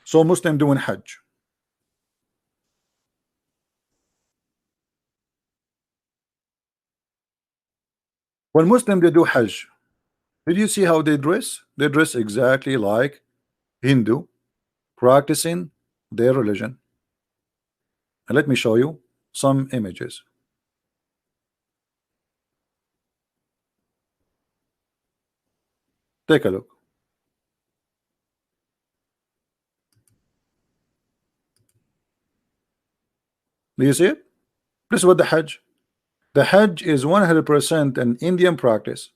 So Muslim doing Hajj. When Muslim they do Hajj, did you see how they dress? They dress exactly like Hindu, practicing their religion. And let me show you some images. Take a look. Do you see it? This is what the Hajj. The Hajj is 100% an Indian practice.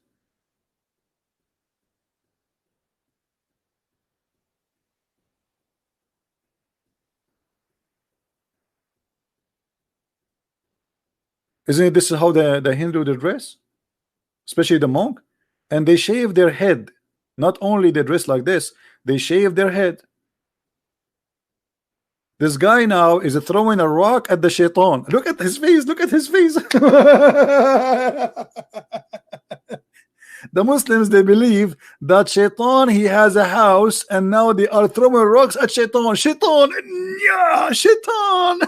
Isn't it? This is how the Hindu they dress, especially the monk, and they shave their head. Not only they dress like this, they shave their head. This guy now is throwing a rock at the Shaitan. Look at his face. Look at his face. The Muslims they believe that Shaitan he has a house, and now they are throwing rocks at Shaitan. Shaitan, yeah, Shaitan.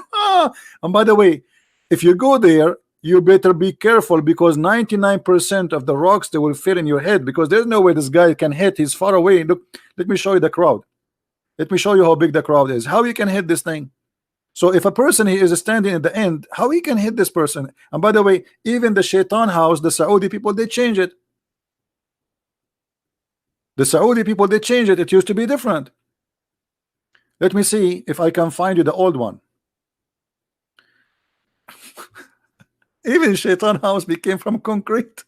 And by the way, if you go there, you better be careful, because 99% of the rocks they will fit in your head, because there's no way this guy can hit. He's far away. Look, let me show you the crowd. Let me show you how big the crowd is. How you can hit this thing? So if a person he is standing at the end, how he can hit this person? And by the way, even the Shaitan house, the Saudi people, they change it. The Saudi people they changed it. It used to be different. Let me see if I can find you the old one. Even Shaitan house became from concrete.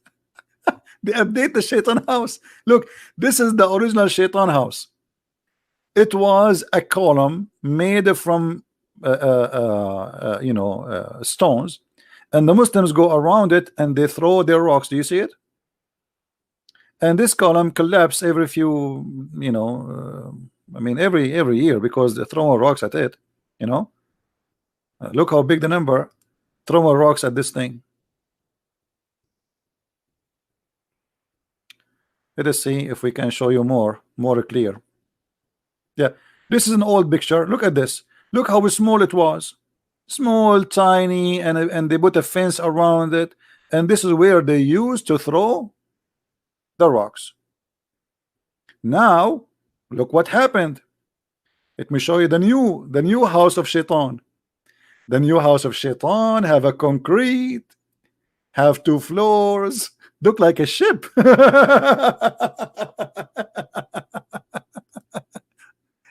They update the Shaitan house. Look, this is the original Shaitan house. It was a column made from stones, and the Muslims go around it and they throw their rocks. Do you see it? And this column collapsed every few, I mean every year, because they're throwing rocks at it. Look how big the number. Throwing rocks at this thing. Let us see if we can show you more clear. Yeah, this is an old picture. Look at this. Look how small it was. Small, tiny, and they put a fence around it. And this is where they used to throw the rocks. Now, look what happened. Let me show you the new house of Shaitan. The new house of Shaitan have a concrete, have 2 floors, look like a ship.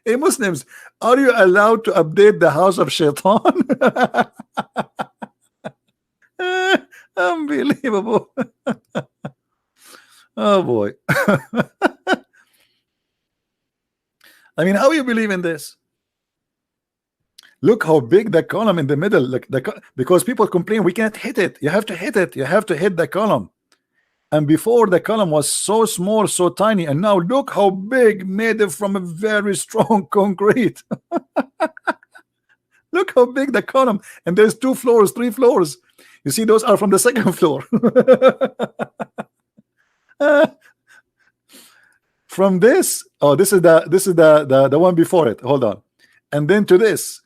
Hey Muslims, are you allowed to update the house of Shaitan? Unbelievable. Oh boy. I mean, how you believe in this? Look how big the column in the middle. Like because people complain we can't hit it. You have to hit it. You have to hit the column. And before the column was so small, so tiny, and now look how big, made it from a very strong concrete. Look how big the column, and there's 2 floors, 3 floors. You see, those are from the 2nd floor. From this, oh, this is the one before it. Hold on, and then to this.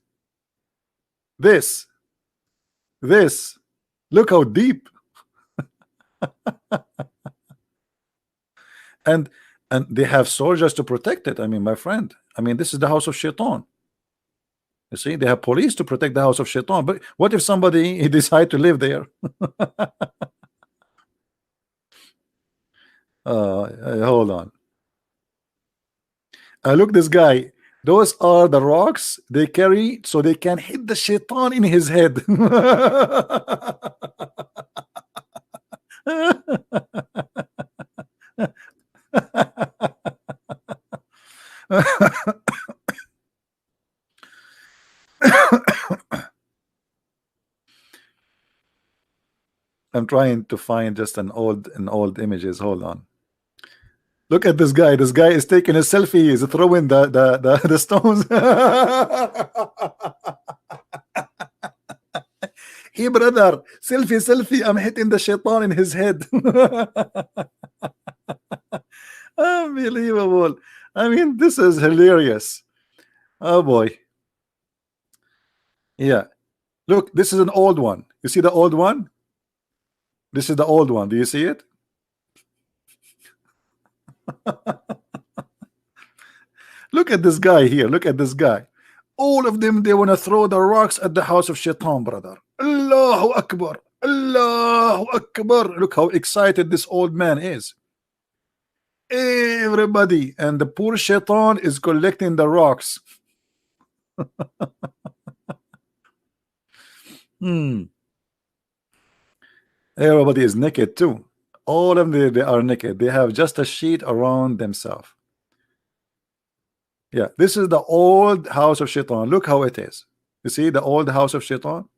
Look how deep. and they have soldiers to protect it. I mean, my friend, I mean, this is the house of Shaitan. You see, they have police to protect the house of Shaitan. But what if somebody he decide to live there? Hold on. Look, this guy. Those are the rocks they carry so they can hit the Shaitan in his head. I'm trying to find just an old images. Hold on. Look at this guy. This guy is taking a selfie. He's throwing the stones. Hey brother, selfie. I'm hitting the Shaitan in his head. Unbelievable. I mean, this is hilarious. Oh boy. Yeah. Look, this is an old one. You see the old one? This is the old one. Do you see it? Look at this guy here. Look at this guy. All of them, they want to throw the rocks at the house of Shaitan, brother. Allahu Akbar. Allahu Akbar. Look how excited this old man is. Everybody. And the poor Shaitan is collecting the rocks. Hmm. Everybody is naked too. All of them, they are naked. They have just a sheet around themselves. Yeah, this is the old house of Shaitan. Look how it is. You see the old house of Shaitan?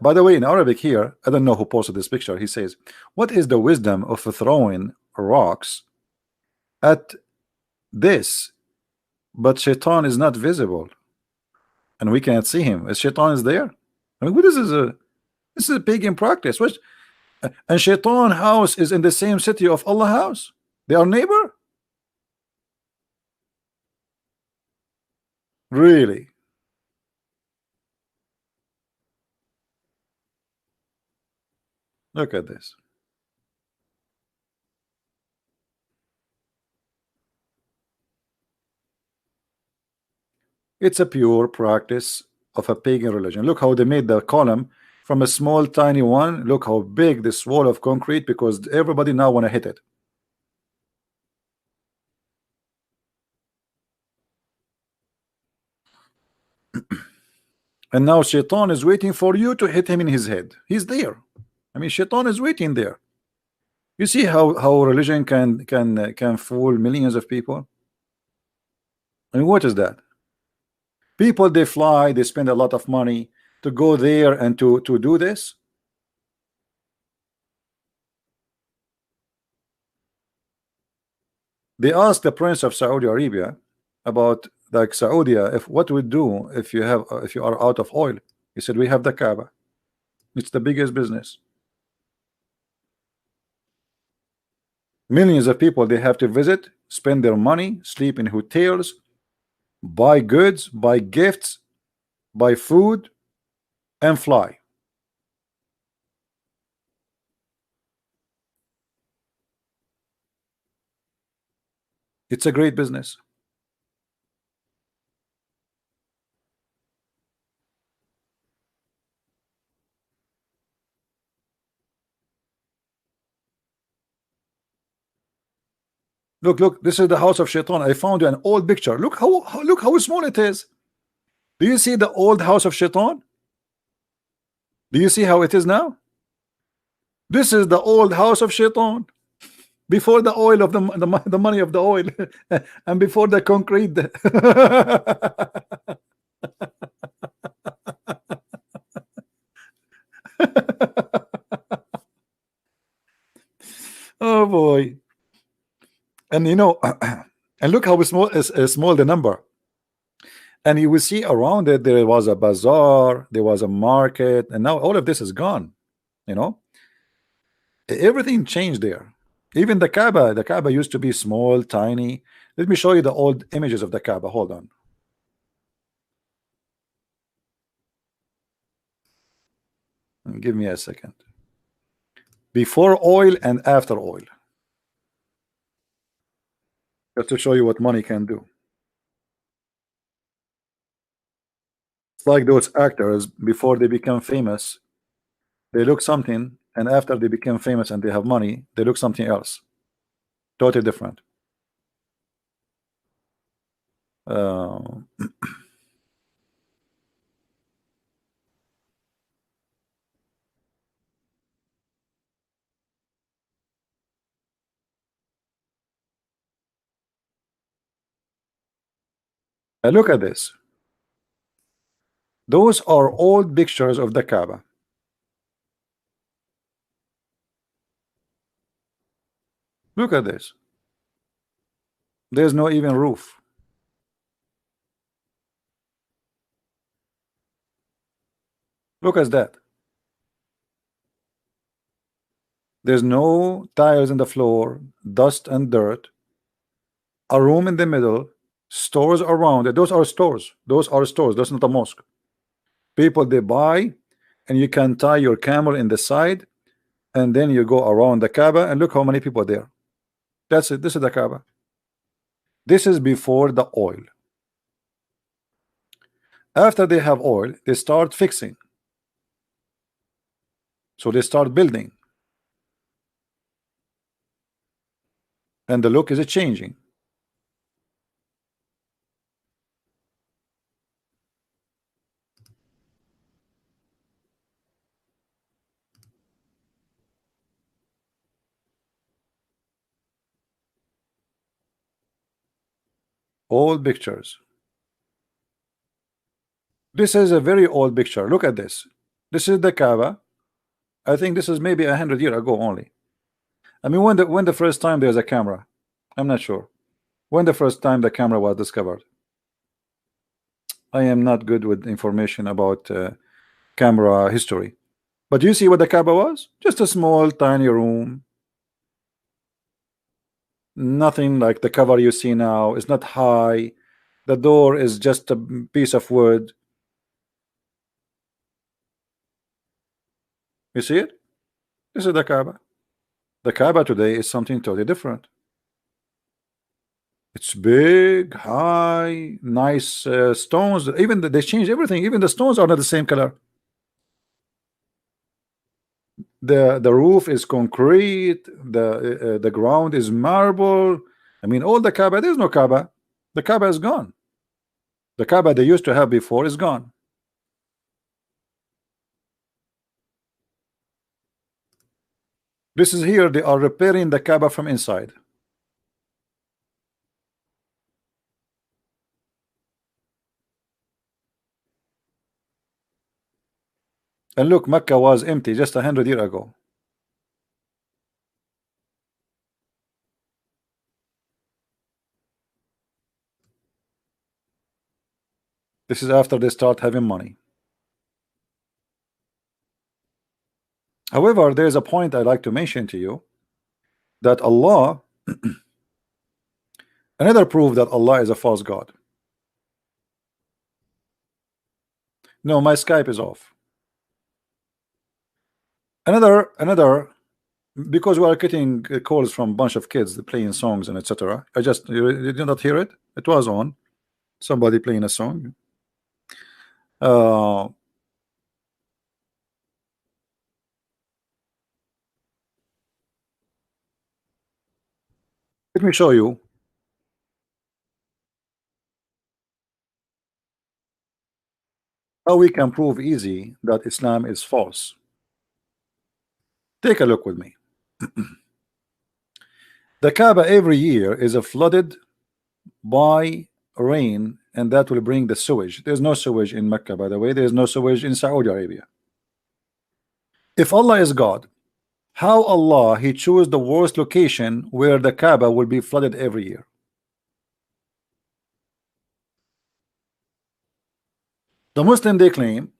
By the way, in Arabic here, I don't know who posted this picture. He says, what is the wisdom of throwing rocks at this? But Shaitan is not visible. And we cannot see him. As Shaitan is there? I mean, this is a pagan practice. Which, and Shaitan house is in the same city of Allah house. They are neighbor? Really? Look at this. It's a pure practice of a pagan religion. Look how they made the column from a small tiny one. Look how big this wall of concrete, because everybody now want to hit it. And now Shaitan is waiting for you to hit him in his head. He's there. I mean, Shaitan is waiting there. You see how religion can fool millions of people. I mean, what is that? People, they fly, they spend a lot of money to go there and to do this. They asked the Prince of Saudi Arabia about, like, Saudi, if what would do if you have if you are out of oil. He said, we have the Kaaba. It's the biggest business. Millions of people, they have to visit, spend their money, sleep in hotels, buy goods, buy gifts, buy food, and fly. It's a great business. Look, this is the house of Shaitan. I found you an old picture. Look how small it is. Do you see the old house of Shaitan? Do you see how it is now? This is the old house of Shaitan. Before the oil of the money of the oil, and before the concrete. Oh boy. And you know, and look how small is small the number. And you will see around it there was a bazaar, there was a market, and now all of this is gone. You know, everything changed there. Even the Kaaba used to be small, tiny. Let me show you the old images of the Kaaba. Hold on. Give me a second. Before oil and after oil. Just to show you what money can do. It's like those actors before they become famous, they look something, and after they become famous and they have money, they look something else. Totally different. Uh, look at this. Those are old pictures of the Kaaba. Look at this. There's no even roof. Look at that. There's no tiles in the floor, dust and dirt. a room in the middle, stores around it. Those are stores. Those are stores. That's not a mosque. People they buy, and you can tie your camel in the side, and then you go around the Kaaba, and look how many people are there. That's it. This is the Kaaba. This is before the oil. After they have oil, they start fixing. So they start building, and the look is changing. Old pictures. This is a very old picture. Look at this. This is the Kaaba. I think this is maybe 100 years ago only. I mean, when the first time there's a camera, I'm not sure. When the first time the camera was discovered. I am not good with information about camera history. But you see what the Kaaba was? Just a small, tiny room. Nothing like the cover you see now. It's not high. The door is just a piece of wood. You see it? This is the Kaaba. The Kaaba today is something totally different. It's big, high, nice stones. Even they changed everything. Even the stones are not the same color. The roof is concrete. The ground is marble. I mean, all the Kaaba. There's no Kaaba. The Kaaba is gone. The Kaaba they used to have before is gone. This is here. They are repairing the Kaaba from inside. And look, Mecca was empty just 100 years ago. This is after they start having money. However, there is a point I'd like to mention to you, that Allah, another proof that Allah is a false God. No, my Skype is off. Another, because we are getting calls from a bunch of kids playing songs and etc. You did not hear it. It was on. Somebody playing a song. Let me show you. How we can prove easy that Islam is false. Take a look with me. The Kaaba every year is flooded by rain, and that will bring the sewage. There's no sewage in Mecca, by the way. There's no sewage in Saudi Arabia. If Allah is God, how Allah he chose the worst location where the Kaaba will be flooded every year? The Muslim they claim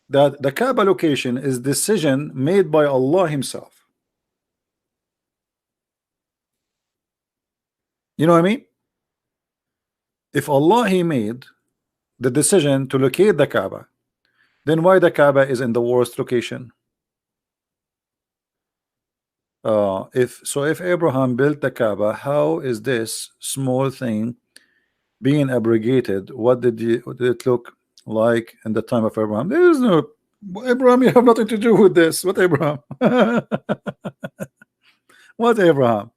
that the Kaaba location is decision made by Allah himself. You know what I mean? If Allah he made the decision to locate the Kaaba, then why the Kaaba is in the worst location? If Abraham built the Kaaba, how is this small thing being abrogated? What did it look like in the time of Abraham? There is no Abraham. You have nothing to do with this. What Abraham? What Abraham?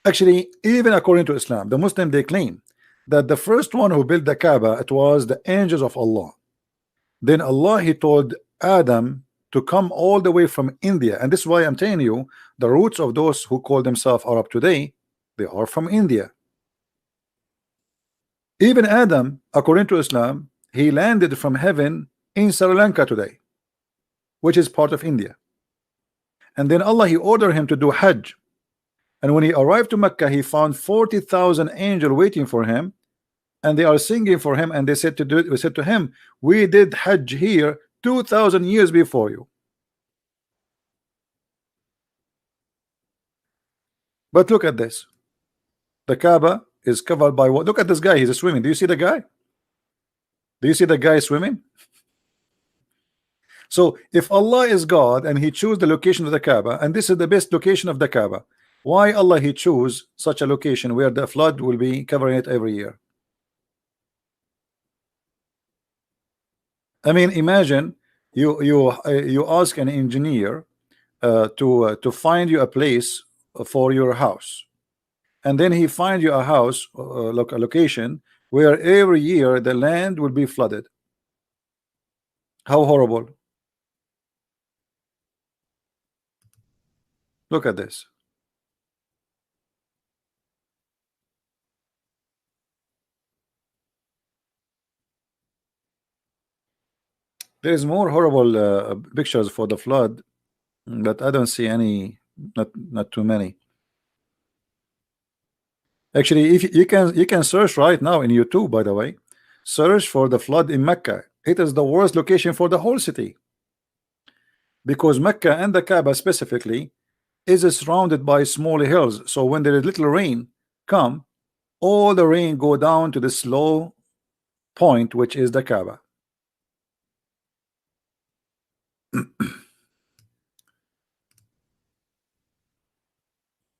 Actually, even according to Islam, the Muslim they claim that the first one who built the Kaaba, it was the angels of Allah. Then Allah he told Adam to come all the way from India, and this is why I'm telling you the roots of those who call themselves Arab today, they are from India. Even Adam, according to Islam, he landed from heaven in Sri Lanka today, which is part of India. And then Allah he ordered him to do Hajj. And when he arrived to Mecca, he found 40,000 angels waiting for him, and they are singing for him. And they said to him, we did Hajj here 2,000 years before you. But look at this. The Kaaba is covered by what? Look at this guy. He's swimming. Do you see the guy? Do you see the guy swimming? So if Allah is God and He chose the location of the Kaaba, and this is the best location of the Kaaba, why Allah He choose such a location where the flood will be covering it every year? I mean, imagine you ask an engineer to find you a place for your house, and then he find you a house, a location where every year the land will be flooded. How horrible! Look at this. There is more horrible pictures for the flood, but I don't see any. Not too many. Actually, if you can search right now in YouTube, by the way, search for the flood in Mecca. It is the worst location for the whole city, because Mecca and the Kaaba specifically is surrounded by small hills. So when there is little rain come, all the rain go down to this low point, which is the Kaaba.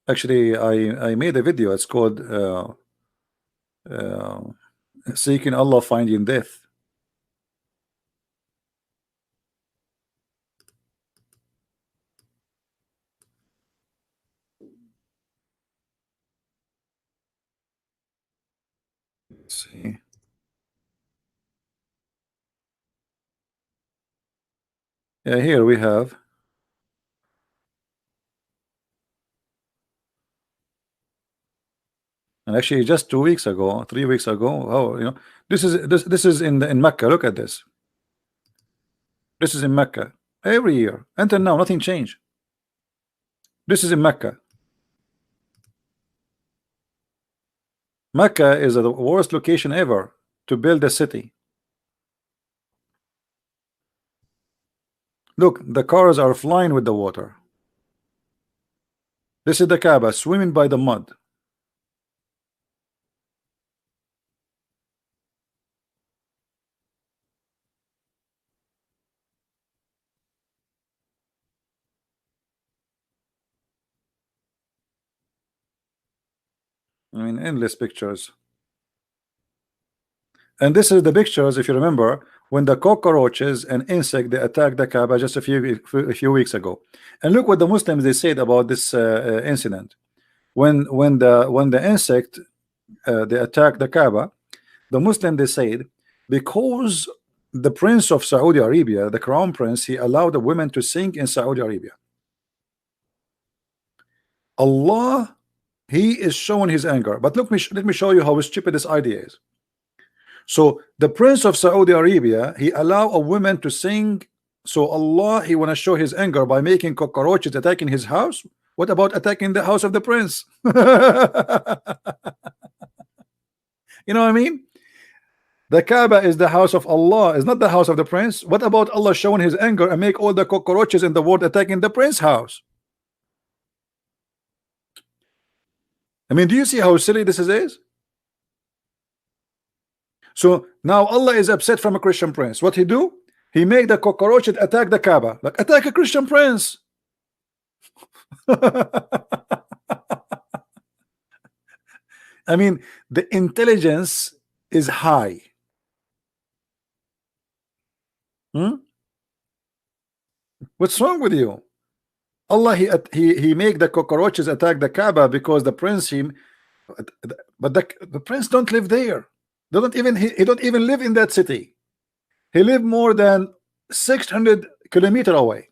Actually, I made a video. It's called Seeking Allah, Finding Death. Let's see. Yeah, here we have. And actually, just 2 weeks ago, 3 weeks ago, oh, this is in Mecca. Look at this. This is in Mecca. Every year until now, nothing changed. This is in Mecca. Mecca is the worst location ever to build a city. Look, the cars are flying with the water. This is the Kaaba swimming by the mud. I mean, endless pictures. And this is the pictures, if you remember, when the cockroaches and insect they attacked the Kaaba just a few weeks ago. And look what the Muslims they said about this incident. When the insect they attacked the Kaaba, the Muslim they said, because the Prince of Saudi Arabia, the Crown Prince, he allowed the women to sing in Saudi Arabia. Allah, He is showing His anger. But let me show you how stupid this idea is. So the Prince of Saudi Arabia, he allow a woman to sing. So Allah, He want to show His anger by making cockroaches attacking His house. What about attacking the house of the prince? You know what I mean? The Kaaba is the house of Allah, is not the house of the prince. What about Allah showing His anger and make all the cockroaches in the world attacking the prince's house? I mean, do you see how silly this is? So now Allah is upset from a Christian prince. What He do? He make the cockroaches attack the Kaaba. Like, attack a Christian prince. I mean, the intelligence is high. What's wrong with you? Allah, he make the cockroaches attack the Kaaba because the prince but the prince don't live there. They don't even he don't even live in that city. He live more than 600 kilometers away.